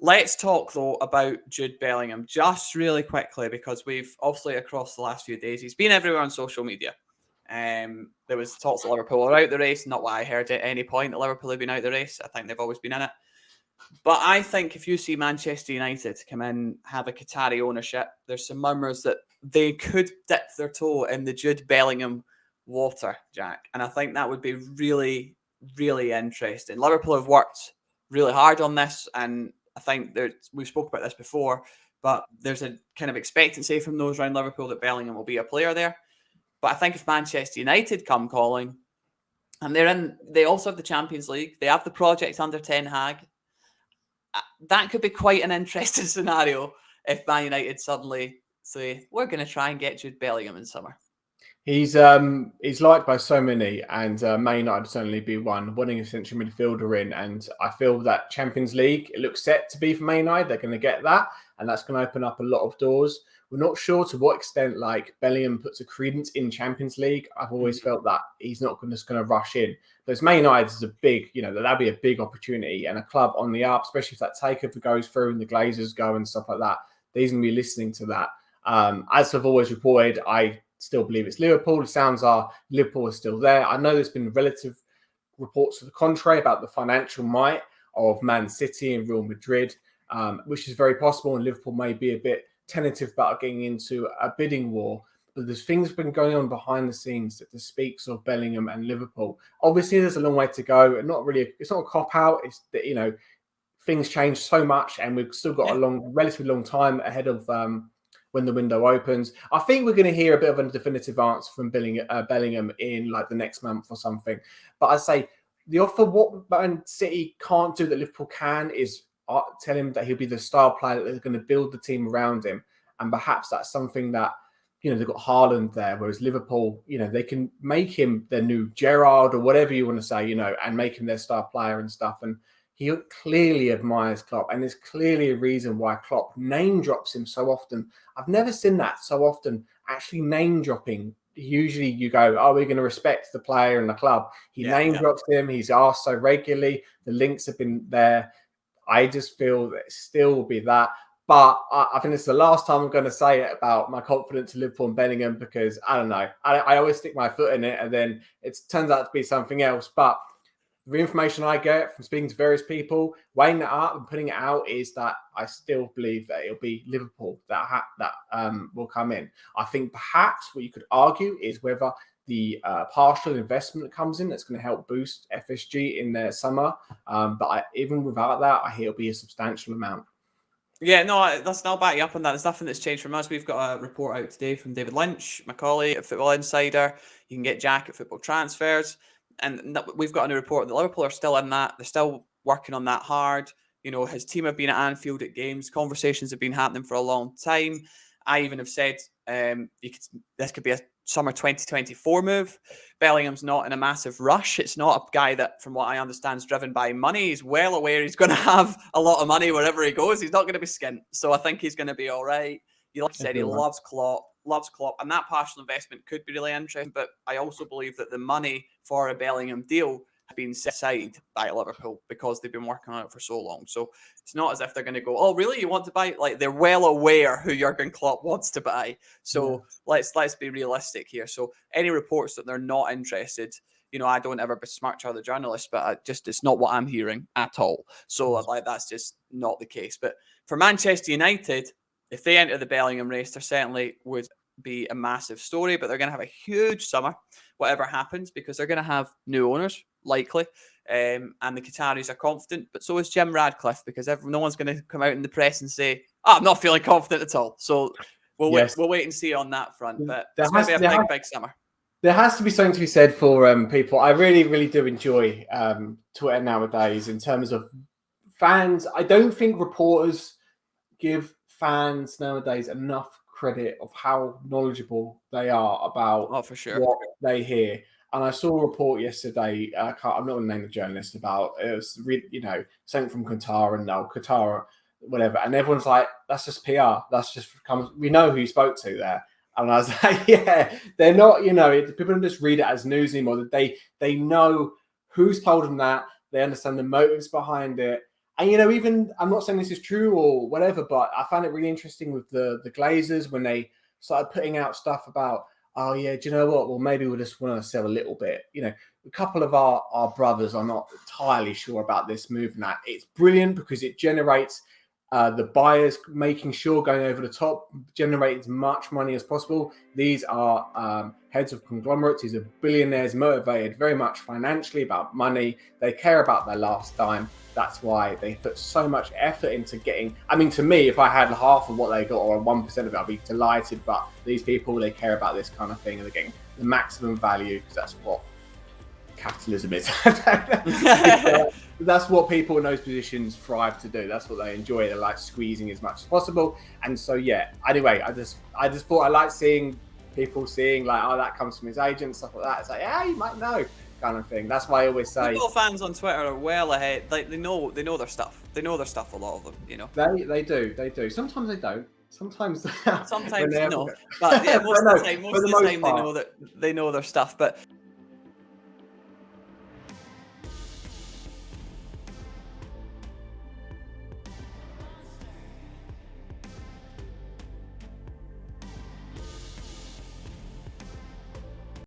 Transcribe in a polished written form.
Let's talk, though, about Jude Bellingham just really quickly, because we've obviously across the last few days, he's been everywhere on social media. There was talks that Liverpool are out the race. Not what I heard at any point that Liverpool have been out the race. I think they've always been in it. But I think if you see Manchester United come in, have a Qatari ownership, there's some murmurs that they could dip their toe in the Jude Bellingham water, Jack. And I think that would be really, really interesting. Liverpool have worked really hard on this, and I think we've spoke about this before, but there's a kind of expectancy from those around Liverpool that Bellingham will be a player there. But I think if Manchester United come calling, and they also have the Champions League, they have the project under Ten Hag, that could be quite an interesting scenario if Man United suddenly say, we're going to try and get Jude Bellingham in summer. He's liked by so many, and Man United would certainly be one, wanting a central midfielder in. And I feel that Champions League, it looks set to be for Man United. They're going to get that, and that's going to open up a lot of doors. We're not sure to what extent like Bellingham puts a credence in Champions League. I've always felt that he's not just going to rush in. But as Man United is a big, that'd be a big opportunity, and a club on the up, especially if that takeover goes through and the Glazers go and stuff like that. They're going to be listening to that. As I've always reported, I still believe it's Liverpool. The sounds are Liverpool is still there. I know there's been relative reports to the contrary about the financial might of Man City and Real Madrid, which is very possible, and Liverpool may be a bit tentative about getting into a bidding war. But there's things been going on behind the scenes that speaks of Bellingham and Liverpool. Obviously, there's a long way to go, and it's not a cop out. It's that things change so much, and we've still got a relatively long time ahead of when the window opens. I think we're going to hear a bit of a definitive answer from Bellingham in like the next month or something. But I say the offer, what Man City can't do that Liverpool can, is tell him that he'll be the star player, that they're going to build the team around him. And perhaps that's something that, they've got Haaland there, whereas Liverpool, they can make him their new Gerrard or whatever you want to say, and make him their star player and stuff. And he clearly admires Klopp, and there's clearly a reason why Klopp name drops him so often. I've never seen that so often, actually name dropping. Usually you go, oh, we're going to respect the player and the club. He name drops him. He's asked so regularly. The links have been there. I just feel that it still will be that. But I think it's the last time I'm going to say it about my confidence in Liverpool and Bellingham, because I don't know. I always stick my foot in it, and then it turns out to be something else. But the information I get from speaking to various people, weighing that up and putting it out, is that I still believe that it'll be Liverpool that will come in. I think perhaps what you could argue is whether the partial investment that comes in that's going to help boost FSG in their summer. But even without that, I hear it'll be a substantial amount. Yeah, no, I'll back you up on that. There's nothing that's changed from us. We've got a report out today from David Lynch, my colleague at Football Insider. You can get Jack at Football Transfers. And we've got a new report that Liverpool are still in that. They're still working on that hard. His team have been at Anfield at games. Conversations have been happening for a long time. I even have said this could be a summer 2024 move. Bellingham's not in a massive rush. It's not a guy that, from what I understand, is driven by money. He's well aware he's going to have a lot of money wherever he goes. He's not going to be skint. So I think he's going to be all right. Like I said, he loves Klopp, and that partial investment could be really interesting. But I also believe that the money for a Bellingham deal has been set aside by Liverpool because they've been working on it for so long. So it's not as if they're going to go, oh, really? You want to buy? Like, they're well aware who Jurgen Klopp wants to buy. So let's be realistic here. So any reports that they're not interested, I don't ever besmirch other journalists, but it's not what I'm hearing at all. So that's just not the case. But for Manchester United, if they enter the Bellingham race, there certainly would be a massive story, but they're going to have a huge summer, whatever happens, because they're going to have new owners, likely, and the Qataris are confident, but so is Jim Radcliffe, because no one's going to come out in the press and say, I'm not feeling confident at all. So we'll wait and see on that front, but it's going to be a big summer. There has to be something to be said for people. I really, really do enjoy Twitter nowadays in terms of fans. I don't think reporters give fans nowadays enough credit of how knowledgeable they are about what they hear. And I saw a report yesterday. I'm not going to name the journalist about it. Was something from Qatar and Qatar, whatever. And everyone's like, "That's just PR. That's just we know who you spoke to there." And I was like, "Yeah, they're not. People don't just read it as news anymore. They know who's told them that. They understand the motives behind it." And you know, even I'm not saying this is true or whatever, but I found it really interesting with the Glazers when they started putting out stuff about, oh yeah, do you know what? Well, maybe we just want to sell a little bit. You know, a couple of our brothers are not entirely sure about this move, and that it's brilliant because it generates the buyers making sure going over the top, generate as much money as possible. These are heads of conglomerates. These are billionaires motivated very much financially about money. They care about their last dime. That's why they put so much effort into getting. I mean, to me, if I had half of what they got or 1% of it, I'd be delighted. But these people, they care about this kind of thing, and they're getting the maximum value because that's what capitalism is. That's what people in those positions thrive to do. That's what they enjoy. They like squeezing as much as possible. And so, yeah. Anyway, I just thought I like seeing people seeing like, oh, that comes from his agent, stuff like that. It's like, yeah, you might know, kind of thing. That's why I always say football fans on Twitter are well ahead. Like they know their stuff. They know their stuff. A lot of them, you know. They do. Sometimes they don't. Sometimes no. But yeah, most of the time they know their stuff. But